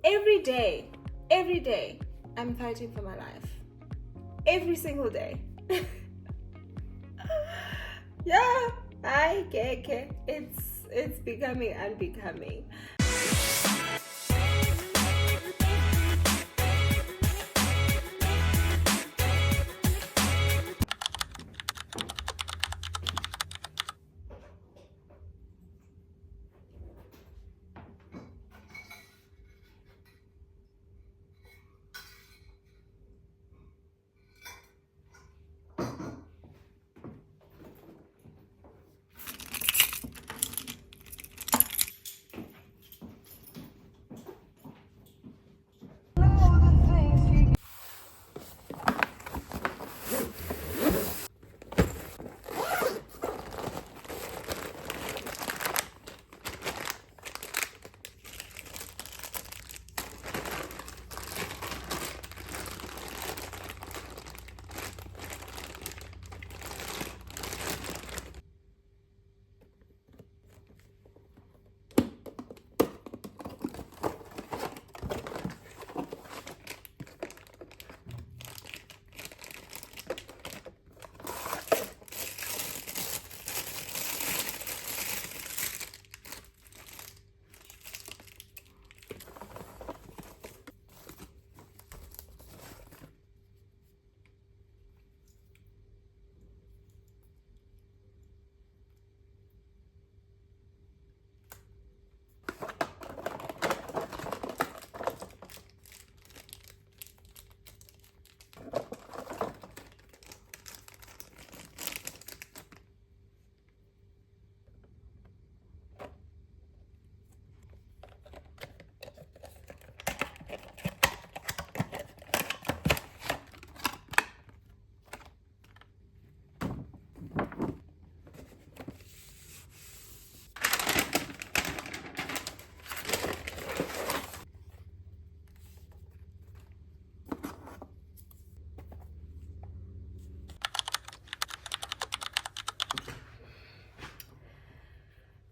every day, I'm fighting for my life. Every single day. Yeah, okay. It's becoming unbecoming.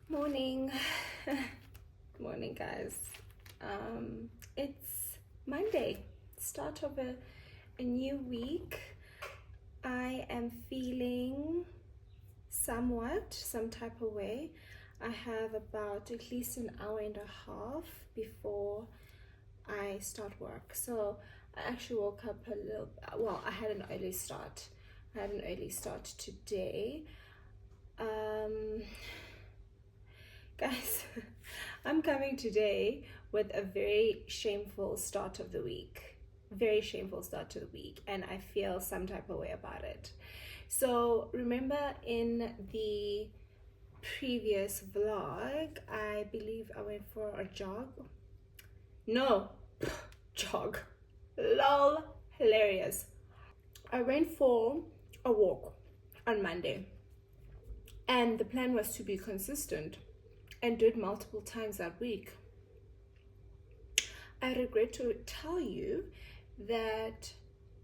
Morning. Morning, guys. It's Monday, start of a new week. I am feeling some type of way. I have about at least an hour and a half before I start work. So I actually woke up a little, well, I had an early start. Today. Guys, I'm coming today with a very shameful start of the week. And I feel some type of way about it. So remember in the previous vlog, I believe I went for a jog. No, jog. Lol, hilarious. I went for a walk on Monday. And the plan was to be consistent and do it multiple times that week. I regret to tell you that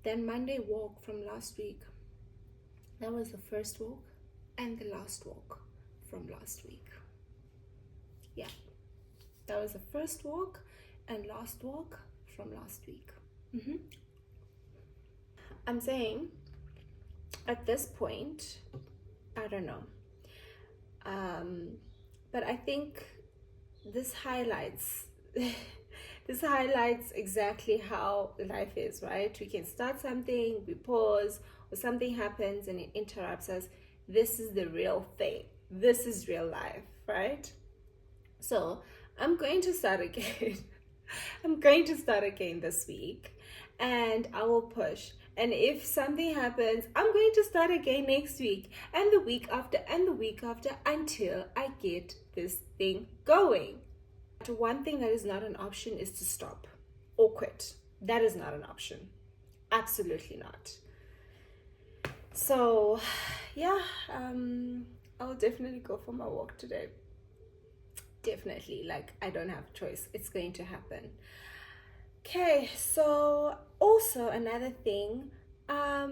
Monday walk from last week, that was the first walk and the last walk from last week. Yeah, that was the first walk and last walk from last week. I'm saying at this point, I don't know. But I think this highlights exactly how life is, right? We can start something, we pause, or something happens and it interrupts us. This is the real thing. This is real life, right? So I'm going to start again. This week, and I will push. And if something happens, I'm going to start again next week, and the week after, and the week after, until I get this thing going. But one thing that is not an option is to stop or quit. That is not an option. Absolutely not. So, yeah, I'll definitely go for my walk today. Definitely, like, I don't have a choice. It's going to happen. Okay, so also another thing, I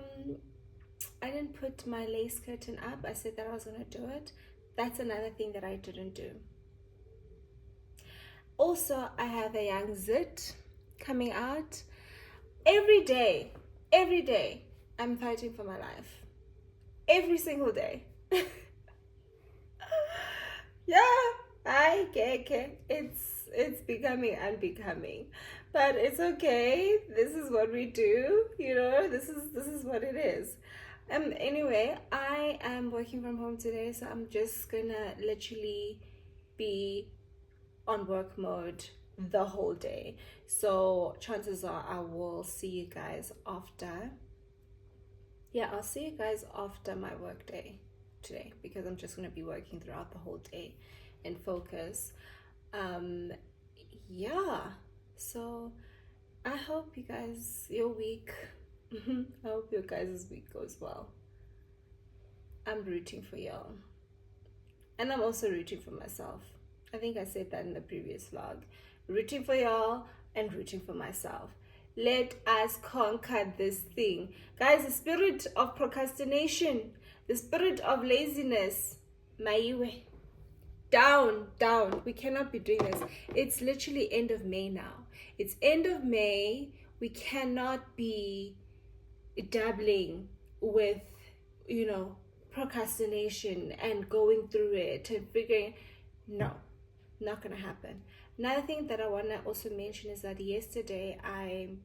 didn't put my lace curtain up. I said that I was gonna do it. That's another thing that I didn't do. Also, I have a young zit coming out. Every day, I'm fighting for my life. Every single day. Yeah, okay. It's becoming unbecoming, but it's okay. This is what we do. This is what it is. Anyway, I am working from home today, so I'm just gonna literally be on work mode the whole day. So chances are I will see you guys after. Yeah, I'll see you guys after my work day today, because I'm just going to be working throughout the whole day and focus. Um, yeah, so I hope you guys, your week, I hope your guys' week goes well. I'm rooting for y'all. And I'm also rooting for myself. I think I said that in the previous vlog. Rooting for y'all and rooting for myself. Let us conquer this thing. Guys, the spirit of procrastination, the spirit of laziness, maiwe. Down. We cannot be doing this. It's literally end of May now. It's end of May. We cannot be dabbling with, procrastination and going through it and figuring. No, not gonna happen. Another thing that I want to also mention is that yesterday I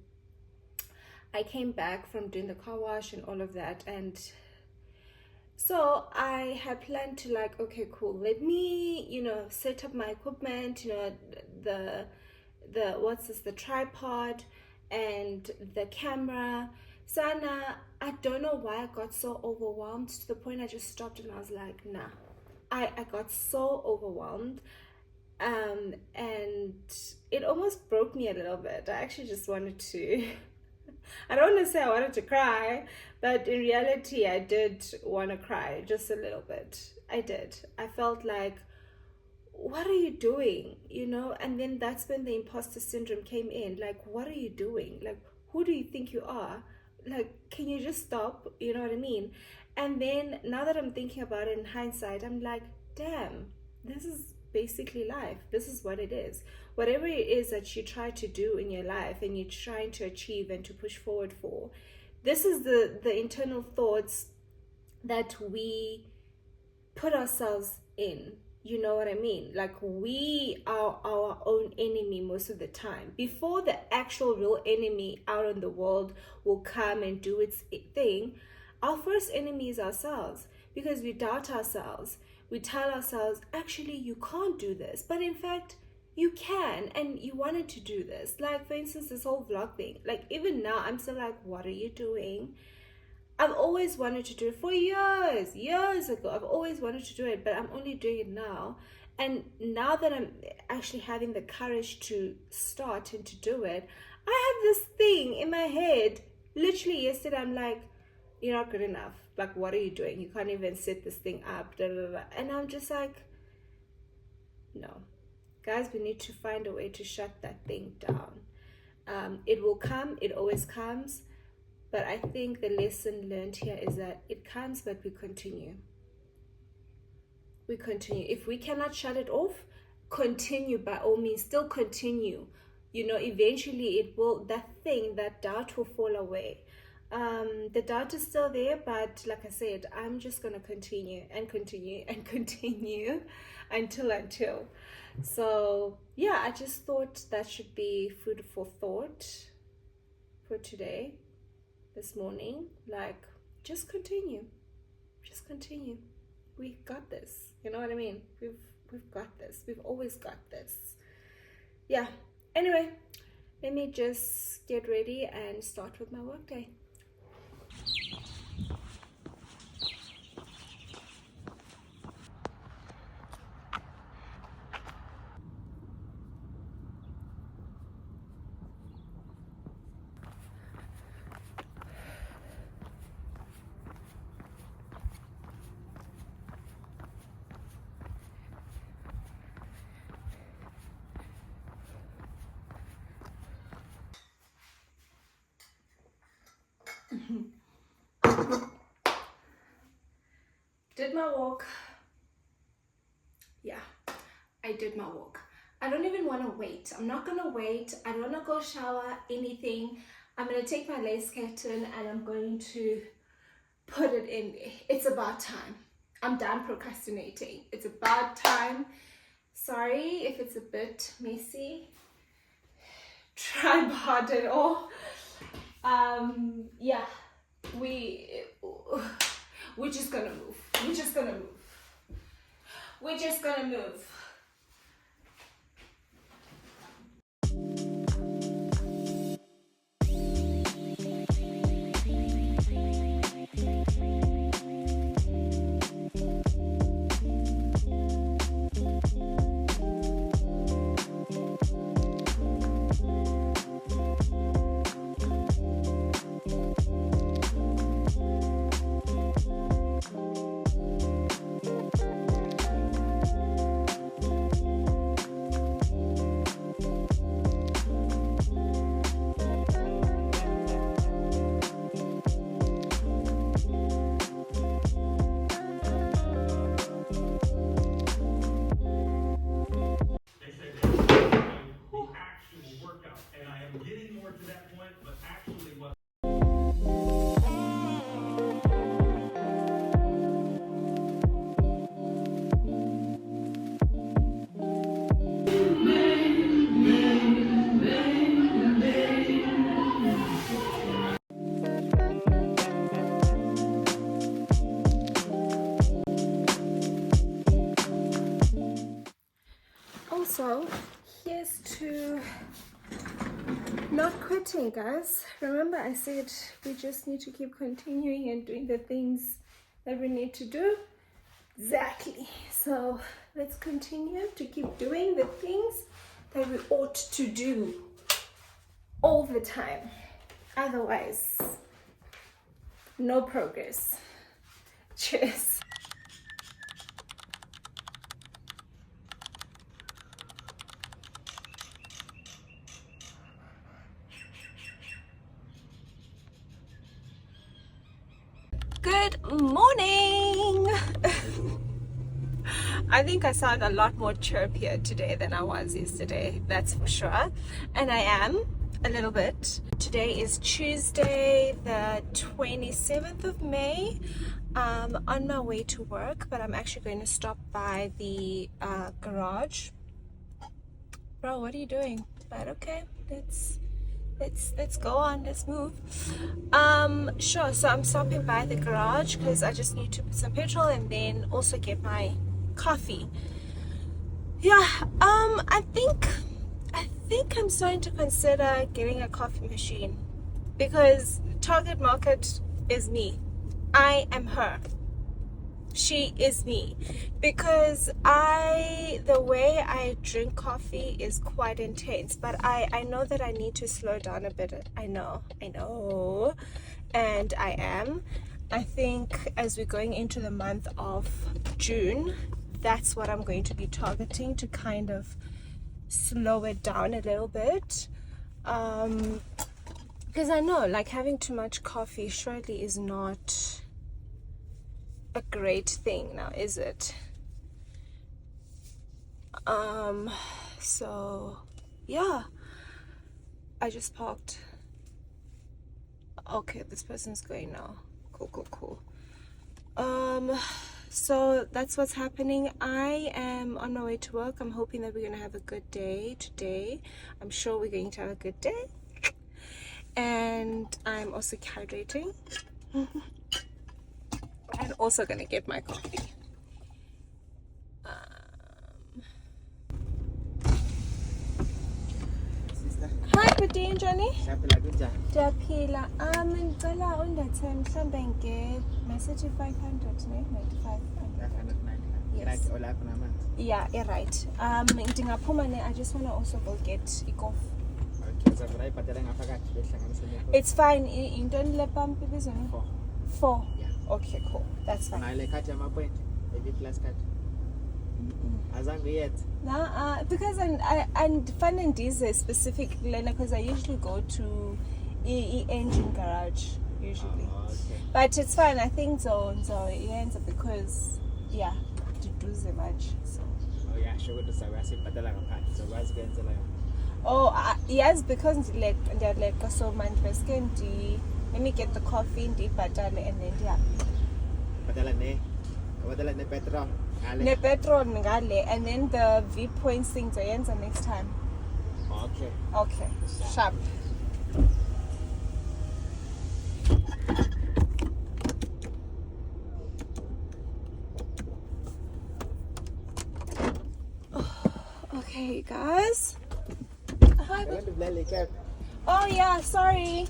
came back from doing the car wash and all of that, and so I had planned to, like, okay, cool, let me set up my equipment, the what's this, the tripod and the camera. Sana, I don't know why I got so overwhelmed to the point I just stopped and I was like, nah. I got so overwhelmed, and it almost broke me a little bit. I actually just wanted to I don't want to say I wanted to cry, but in reality I did want to cry just a little bit. I did. I felt like, what are you doing? And then that's when the imposter syndrome came in. Like, what are you doing? Like, who do you think you are? Like, can you just stop? You know what I mean? And then now that I'm thinking about it in hindsight, I'm like, damn, this is basically life. This is what it is. Whatever it is that you try to do in your life and you're trying to achieve and to push forward for, this is the internal thoughts that we put ourselves in. You know what I mean? Like, we are our own enemy most of the time. Before the actual real enemy out in the world will come and do its thing, our first enemy is ourselves, because we doubt ourselves. We tell ourselves, actually, you can't do this. But in fact, you can, and you wanted to do this. Like, for instance, this whole vlog thing. Like, even now, I'm still like, what are you doing? I've always wanted to do it for years ago. I've always wanted to do it, but I'm only doing it now. And now that I'm actually having the courage to start and to do it, I have this thing in my head. Literally yesterday, I'm like, you're not good enough. Like, what are you doing? You can't even set this thing up. Blah, blah, blah. And I'm just like, no. Guys, we need to find a way to shut that thing down. It will come. It always comes. But I think the lesson learned here is that it comes, but we continue. We continue. If we cannot shut it off, continue by all means. Still continue. Eventually it will, that doubt will fall away. The doubt is still there, but like I said, I'm just going to continue until. So yeah, I just thought that should be food for thought for today. This morning, like, just continue. We got this. You know what I mean? We've got this. We've always got this. Yeah. Anyway, let me just get ready and start with my work day. Did my walk. Yeah, I did my walk. I don't even want to wait. I'm not gonna wait. I don't want to go shower anything. I'm gonna take my lace curtain and I'm going to put it in there. It's about time. I'm done procrastinating. It's about time. Sorry if it's a bit messy. Tripod and all. Yeah, we're just gonna move. We're just gonna move. We're just gonna move. Also, here's to not quitting, guys. Remember I said we just need to keep continuing and doing the things that we need to do. Exactly. So let's continue to keep doing the things that we ought to do all the time. Otherwise, no progress. Cheers. Good morning. I think I sound a lot more chirpier today than I was yesterday, that's for sure. And I am a little bit. Today is Tuesday, the 27th of May. On my way to work, but I'm actually going to stop by the garage. Bro, what are you doing? But okay, let's go on, let's move. Sure, so I'm stopping by the garage because I just need to put some petrol and then also get my coffee. Yeah, I think I'm starting to consider getting a coffee machine because target market is me. I am her. She is me, because the way I drink coffee is quite intense, but I know that I need to slow down a bit. I know, and I am. I think as we're going into the month of June, that's what I'm going to be targeting, to kind of slow it down a little bit, because I know, like, having too much coffee surely is not a great thing now, is it? So yeah, I just parked. Okay, this person's going now. Cool. So that's what's happening. I am on my way to work. I'm hoping that we're gonna have a good day today. I'm sure we're going to have a good day, and I'm also hydrating. I'm also gonna get my coffee. Hi, good day, Johnny. Japhila. Ngicela undathemba mhlambe nge-message 500 ne-95. Yes. Yeah, you're right. Ndingaphuma I just want to also go get ikofi. It's fine. Intoni le pump ibizwa ni? 4. Yeah. Okay, cool. That's fine. Because I find these specific lane, because I usually go to engine garage usually. Okay. But it's fine. I think so ends up because yeah, to do the much. So yeah, sugar to savasi padala kan savasi kan zala. Oh, yes, because like they're like so much let me get the coffee in deep and then yeah. Padala ne petrol. Ne petrol ngale and then the V points thing to answer next time. Okay. Okay. Sharp. Okay, guys. Hi. Oh yeah, sorry.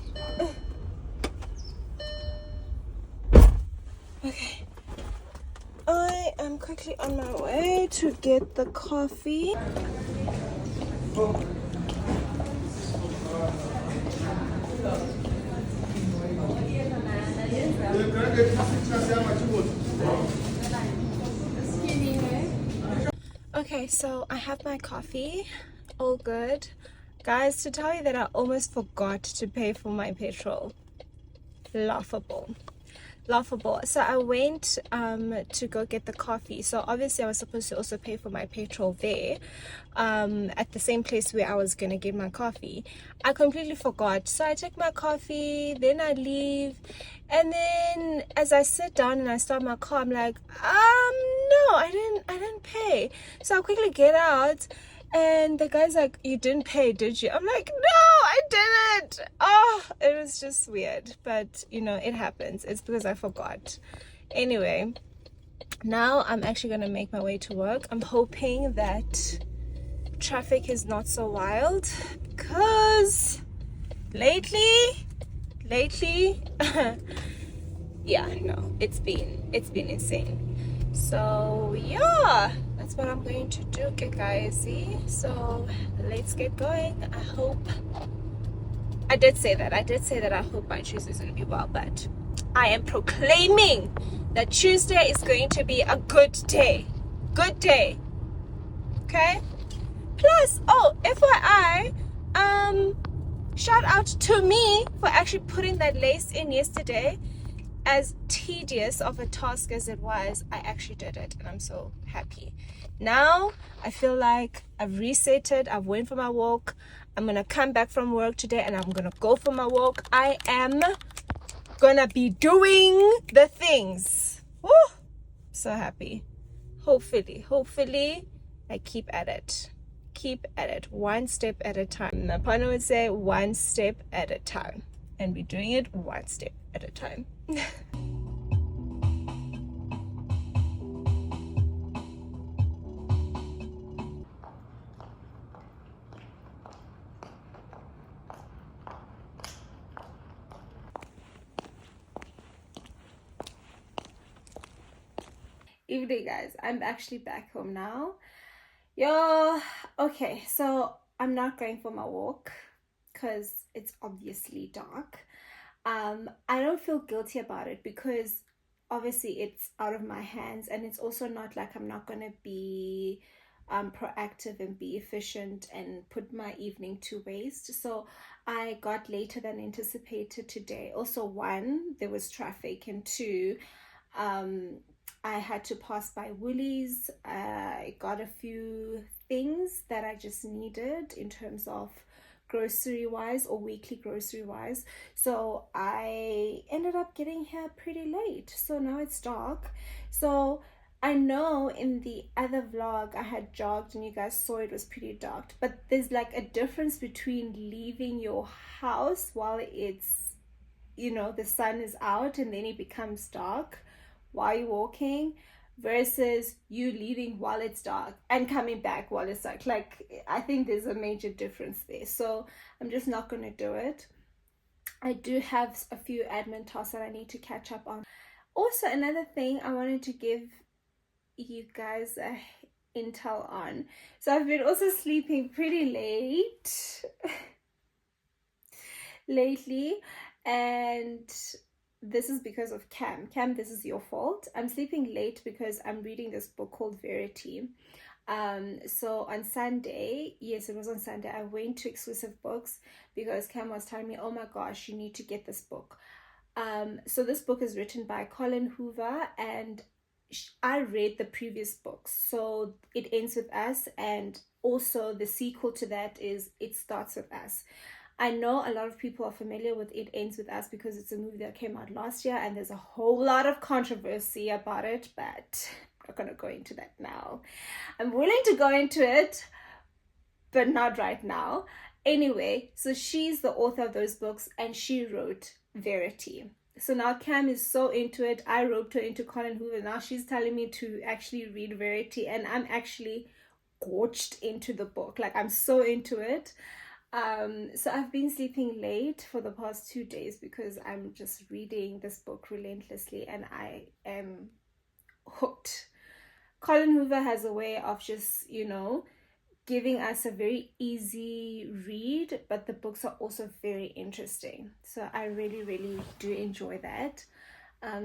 Okay. I am quickly on my way to get the coffee. Okay, so I have my coffee. All good. Guys, to tell you that I almost forgot to pay for my petrol. Laughable. So I went to go get the coffee. So obviously I was supposed to also pay for my petrol there at the same place where I was gonna get my coffee. I completely forgot. So I take my coffee, then I leave, and then as I sit down and I start my car, I'm like, no, I didn't pay. So I quickly get out. And the guy's like, you didn't pay, did you? I'm like, no, I didn't. Oh, it was just weird. But, you know, it happens. It's because I forgot. Anyway, now I'm actually going to make my way to work. I'm hoping that traffic is not so wild. Because lately, yeah, no, it's been insane. So, yeah. That's what I'm going to do, guys. So let's get going. I did say that I hope my Tuesday is going to be well, but I am proclaiming that Tuesday is going to be a good day. Okay. Plus, oh, FYI, shout out to me for actually putting that lace in yesterday. As tedious of a task as it was, I actually did it, and I'm so happy. Now I feel like I've resetted. I've went for my walk. I'm gonna come back from work today and I'm gonna go for my walk. I am gonna be doing the things. Woo! So happy. Hopefully I keep at it, one step at a time. My partner would say one step at a time, and we're doing it one step at a time. Evening, guys. I'm actually back home now. Okay, so I'm not going for my walk because it's obviously dark. I don't feel guilty about it because obviously it's out of my hands, and it's also not like I'm not gonna be proactive and be efficient and put my evening to waste. So I got later than anticipated today. Also, one, there was traffic, and two, I had to pass by Woolies. I got a few things that I just needed in terms of grocery wise or weekly grocery wise. So I ended up getting here pretty late. So now it's dark. So I know in the other vlog I had jogged and you guys saw it was pretty dark, but there's like a difference between leaving your house while it's, you know, the sun is out and then it becomes dark while you're walking versus you leaving while it's dark and coming back while it's dark. Like, I think there's a major difference there. So I'm just not going to do it. I do have a few admin tasks that I need to catch up on. Also, another thing I wanted to give you guys a intel on. So I've been also sleeping pretty late lately, and this is because of Cam. This is your fault. I'm sleeping late because I'm reading this book called Verity. So on Sunday, yes, it was on Sunday, I went to Exclusive Books because Cam was telling me, oh my gosh, you need to get this book. So this book is written by Colin Hoover, and I read the previous books, so It Ends With Us, and also the sequel to that is It Starts With Us. I know a lot of people are familiar with It Ends With Us because it's a movie that came out last year and there's a whole lot of controversy about it, but I'm not going to go into that now. I'm willing to go into it, but not right now. Anyway, so she's the author of those books and she wrote Verity. So now Cam is so into it. I roped her into Colin Hoover. Now she's telling me to actually read Verity, and I'm actually gorged into the book. Like, I'm so into it. So I've been sleeping late for the past 2 days because I'm just reading this book relentlessly and I am hooked. Colin Hoover has a way of just, giving us a very easy read, but the books are also very interesting. So I really, really do enjoy that.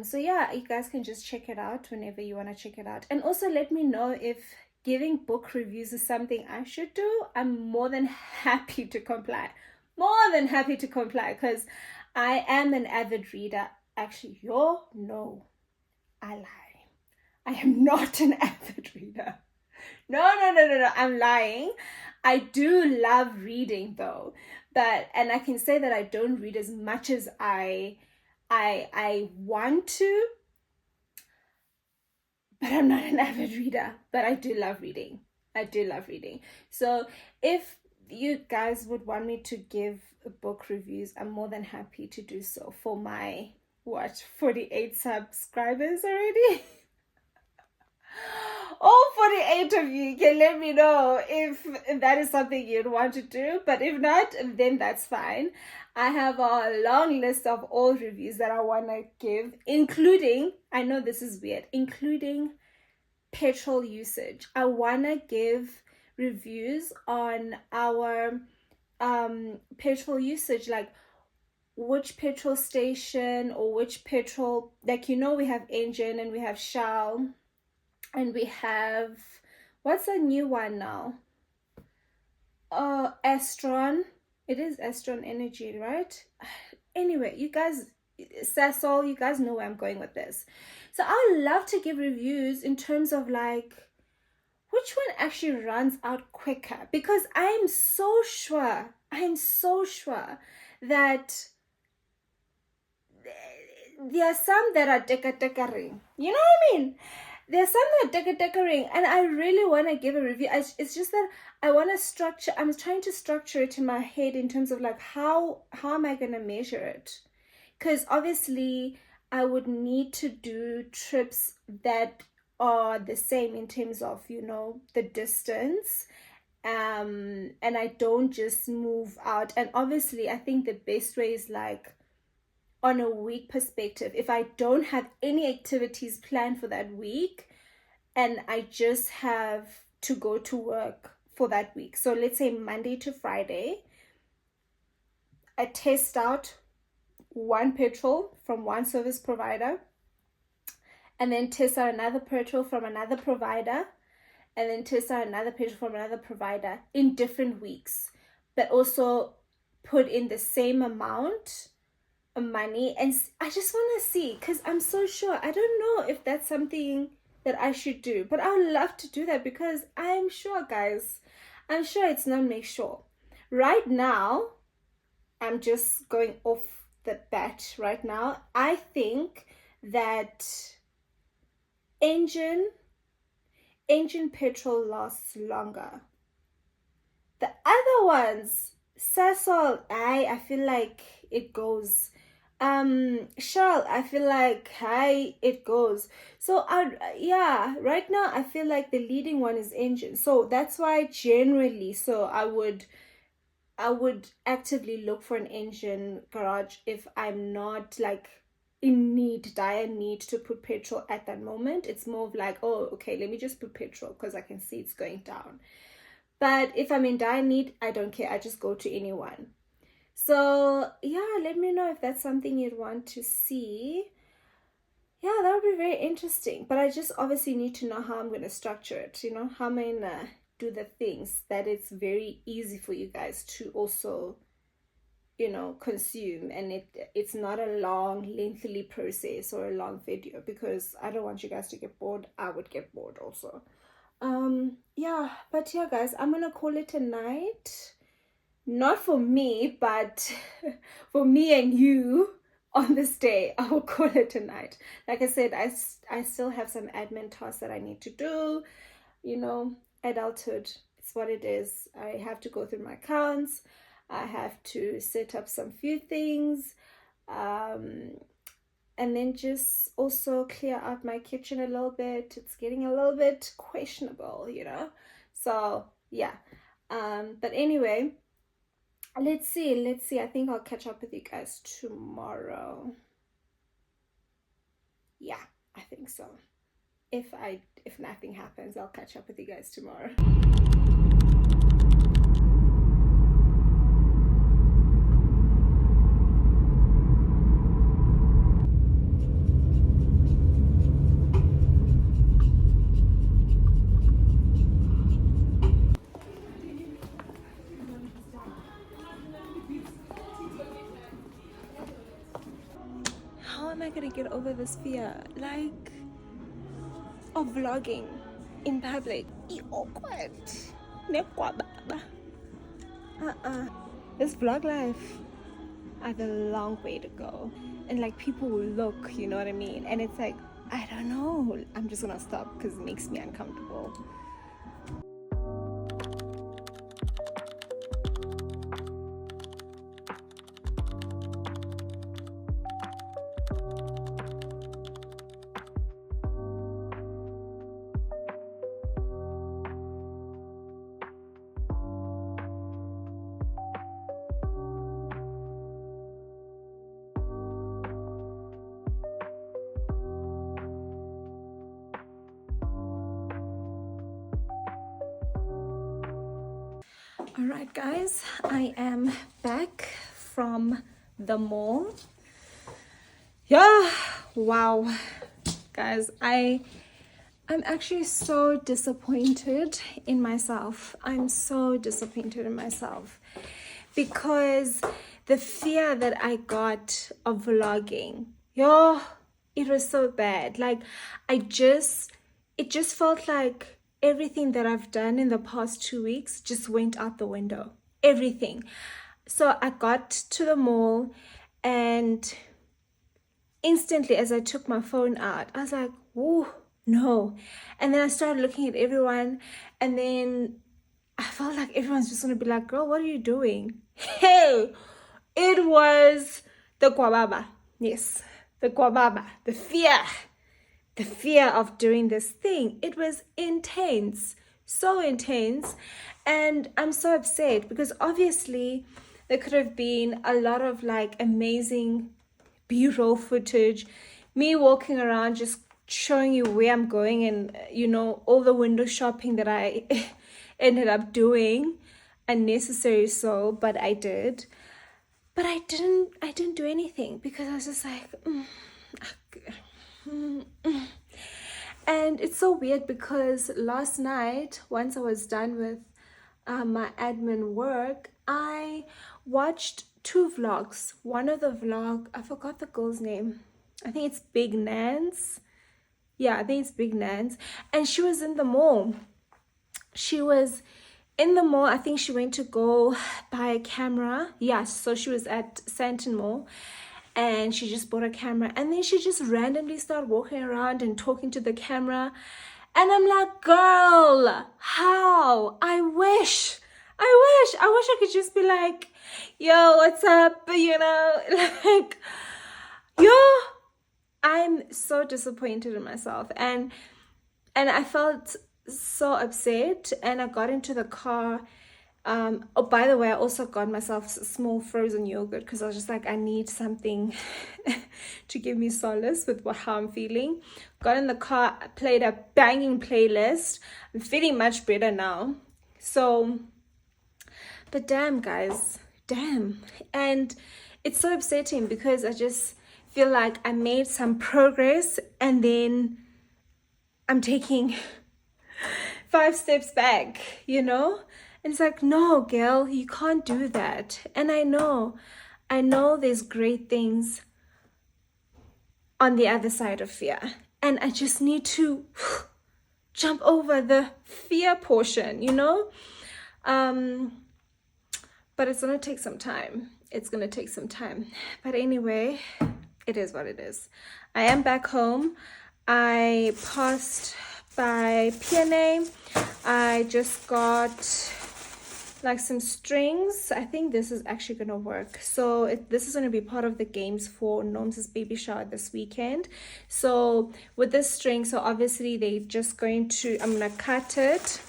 So yeah, you guys can just check it out whenever you want to check it out. And also let me know if giving book reviews is something I should do. I'm more than happy to comply. More than happy to comply because I am an avid reader. Actually, no, I lie. I am not an avid reader. No, I'm lying. I do love reading though. And I can say that I don't read as much as I want to, but I'm not an avid reader. But I do love reading. So if you guys would want me to give book reviews, I'm more than happy to do so for my 48 subscribers already. All 48 of you can let me know if that is something you'd want to do, but if not, then that's fine. I have a long list of all reviews that I want to give, including, I know this is weird, including petrol usage. I want to give reviews on our petrol usage, like which petrol station or which petrol, like, we have Engine and we have Shell. And we have, what's a new one now? Estron. It is Estron Energy, right? Anyway, you guys, Sasol, you guys know where I'm going with this. So I would love to give reviews in terms of like, which one actually runs out quicker? Because I'm so sure that there are some that are deckering. You know what I mean? There's some that are deckering, and I really want to give a review. It's just that I'm trying to structure it in my head in terms of like, how am I going to measure it? Because obviously I would need to do trips that are the same in terms of, the distance. And I don't just move out. And obviously I think the best way is like, on a week perspective, if I don't have any activities planned for that week and I just have to go to work for that week, so let's say Monday to Friday, I test out one petrol from one service provider and then test out another petrol from another provider and then test out another petrol from another provider in different weeks, but also put in the same amount money. And I just want to see, because I'm so sure, I don't know if that's something that I should do, but I would love to do that because I'm sure, guys, it's not make sure. Right now, I'm just going off the bat right now. I think that engine petrol lasts longer. The other ones, Sasol, I feel like it goes. Shell, I feel like it goes. So right now I feel like the leading one is Engine. So that's why generally, so I would actively look for an Engine garage if I'm not like in dire need to put petrol at that moment. It's more of like, oh, okay, let me just put petrol because I can see it's going down. But if I'm in dire need, I don't care. I just go to anyone. So yeah, let me know if that's something you'd want to see. Yeah, that would be very interesting. But I just obviously need to know how I'm going to structure it, how I'm going to do the things that it's very easy for you guys to also consume, and it's not a long lengthy process or a long video, because I don't want you guys to get bored. I would get bored also. Yeah, but yeah guys, I'm gonna call it a night. Not for me, but for me and you on this day. I will call it a night. Like I said, I still have some admin tasks that I need to do. Adulthood, it's what it is. I have to go through my accounts. I have to set up some few things, and then just also clear out my kitchen a little bit. It's getting a little bit questionable, so yeah. But anyway, let's see. I think I'll catch up with you guys tomorrow. Yeah, I think so. If nothing happens, I'll catch up with you guys tomorrow. How am I gonna get over this fear, of vlogging in public? Awkward. This vlog life, I have a long way to go, and people will look, you know what I mean? And it's like, I don't know. I'm just gonna stop because it makes me uncomfortable. Alright guys, I am back from the mall. Yeah, wow. Guys, I'm actually so disappointed in myself. I'm so disappointed in myself because the fear that I got of vlogging, it was so bad. It just felt like everything that I've done in the past 2 weeks just went out the window. Everything. So I got to the mall, and instantly as I took my phone out, I was like, whoa, no. And then I started looking at everyone, and then I felt like everyone's just gonna be like, girl, what are you doing? Hey, it was the kwababa. Yes, the kwababa, the fear of doing this thing. It was intense, so intense. And I'm so upset because obviously there could have been a lot of amazing B-roll footage, me walking around just showing you where I'm going, and all the window shopping that I ended up doing, unnecessary so, but I did. But I didn't do anything because I was just like, And it's so weird because last night, once I was done with my admin work, I watched 2 vlogs. One of the vlog, I forgot the girl's name. I think it's Big Nance. Yeah, I think it's Big Nance. And she was in the mall. She was in the mall. I think she went to go buy a camera. Yeah, so she was at Santon Mall. And she just bought a camera, and then she just randomly started walking around and talking to the camera. And I'm like, girl, how? I wish I could just be like, yo, what's up? I'm so disappointed in myself. And I felt so upset, and I got into the car. Oh, by the way, I also got myself small frozen yogurt because I was just like, I need something to give me solace with how I'm feeling. Got in the car, played a banging playlist. I'm feeling much better now. So, but damn, guys, damn. And it's so upsetting because I just feel like I made some progress, and then I'm taking 5 steps back, And it's like, no, girl, you can't do that. And I know I know there's great things on the other side of fear, and I just need to jump over the fear portion, you know. But it's gonna take some time. It's gonna take some time. But anyway, it is what it is. I am back home. I passed by PNA. I just got like some strings. I think this is actually gonna work. So this is gonna be part of the games for Norm's baby shower this weekend. So with this string, so obviously they're just going to, I'm gonna cut it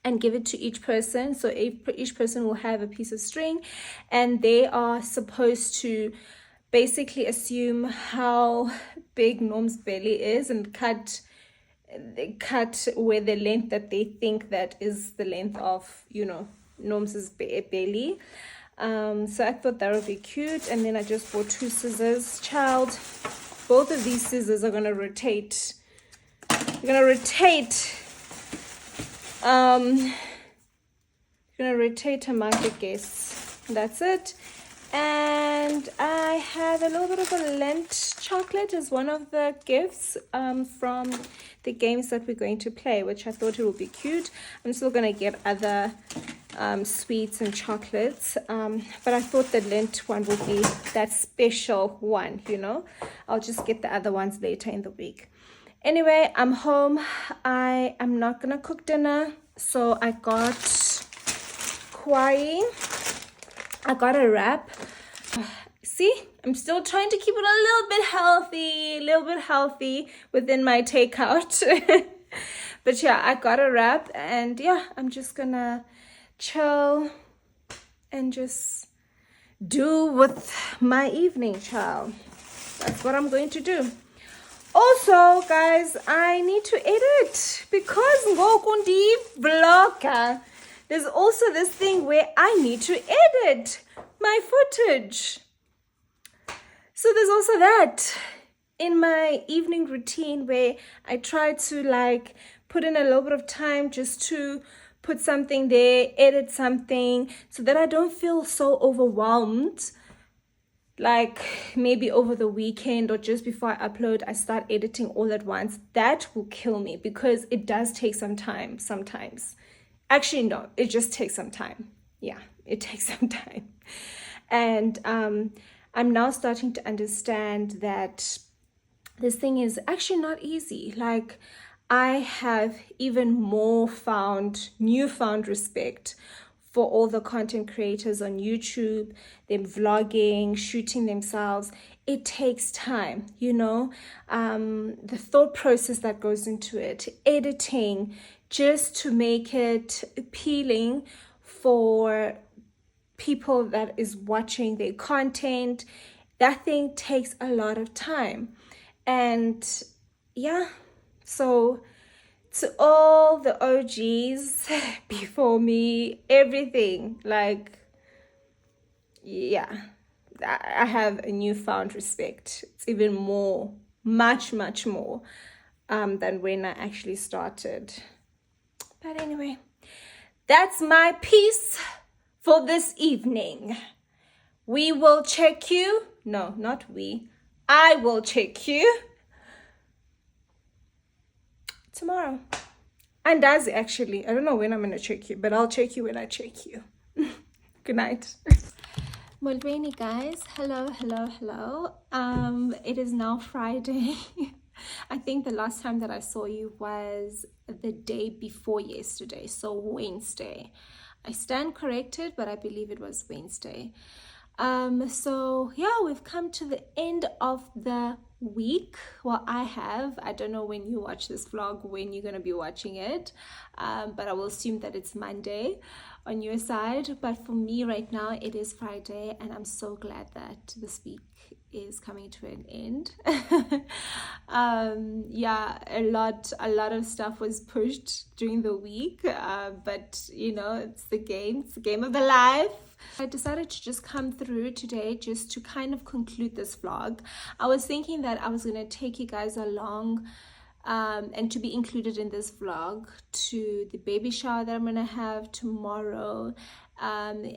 and give it to each person. So each person will have a piece of string, and they are supposed to basically assume how big Norm's belly is and cut where the length that they think that is the length of, you know, Norm's belly. So I thought that would be cute. And then I just bought 2 scissors. Child, both of these scissors are gonna rotate. You're gonna rotate. Gonna rotate among the guests. That's it. And I have a little bit of a Lent chocolate as one of the gifts from the games that we're going to play, which I thought it would be cute. I'm still gonna get other sweets and chocolates, but I thought the Lent one would be that special one, you know. I'll just get the other ones later in the week. Anyway, I'm home. I am not gonna cook dinner, so I got Kwai. I got a wrap. See, I'm still trying to keep it a little bit healthy within my takeout. But yeah, I got a wrap, and yeah, I'm just gonna chill and just do with my evening, child. That's what I'm going to do. Also, guys, I need to edit because ngokundi vlogger. There's also this thing where I need to edit my footage. So there's also that in my evening routine where I try to like put in a little bit of time just to put something there, edit something, so that I don't feel so overwhelmed. Like maybe over the weekend or just before I upload, I start editing all at once. That will kill me because it does take some time sometimes. Actually, no, it just takes some time. Yeah, it takes some time. And I'm now starting to understand that this thing is actually not easy. Like, I have even more newfound respect for all the content creators on YouTube, them vlogging, shooting themselves. It takes time, you know, the thought process that goes into it, editing, just to make it appealing for people that is watching their content. That thing takes a lot of time. And yeah, so to all the OGs before me, everything, like, yeah, I have a newfound respect. It's even more, much more than when I actually started. But anyway, that's my piece for this evening. We will check you. No, not we. I will check you tomorrow. And does actually. I don't know when I'm going to check you, but I'll check you when I check you. Good night. Molweni, guys. Hello. It is now Friday. I think the last time that I saw you was the day before yesterday, so Wednesday. I stand corrected, but I believe it was Wednesday. So yeah, we've come to the end of the week. Well, I don't know when you watch this vlog, when you're gonna be watching it, but I will assume that it's Monday on your side. But for me right now, it is Friday, and I'm so glad that this week is coming to an end. Yeah, a lot of stuff was pushed during the week, but you know, it's the game of the life. I decided to just come through today just to kind of conclude this vlog. I was thinking that I was going to take you guys along and to be included in this vlog to the baby shower that I'm going to have tomorrow, and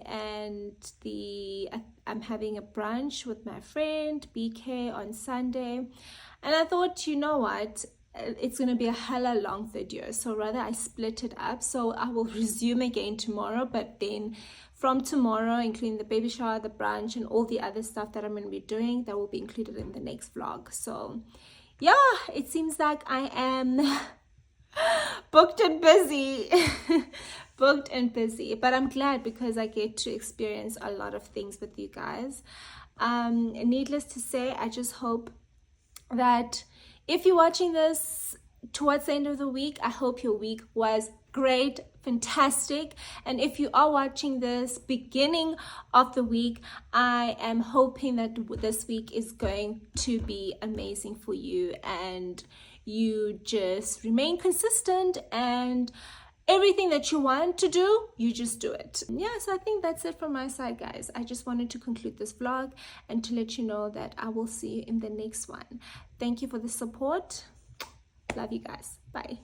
I'm having a brunch with my friend BK on Sunday, and I thought, you know what, it's going to be a hella long video, so rather I split it up. So I will resume again tomorrow, but then from tomorrow, including the baby shower, the brunch, and all the other stuff that I'm going to be doing, that will be included in the next vlog. So yeah, it seems like I am booked and busy. Booked and busy, but I'm glad because I get to experience a lot of things with you guys. Needless to say, I just hope that if you're watching this towards the end of the week, I hope your week was great, fantastic. And if you are watching this beginning of the week, I am hoping that this week is going to be amazing for you, and you just remain consistent, and everything that you want to do, you just do it. Yeah, so I think that's it from my side, guys. I just wanted to conclude this vlog and to let you know that I will see you in the next one. Thank you for the support. Love you guys. Bye.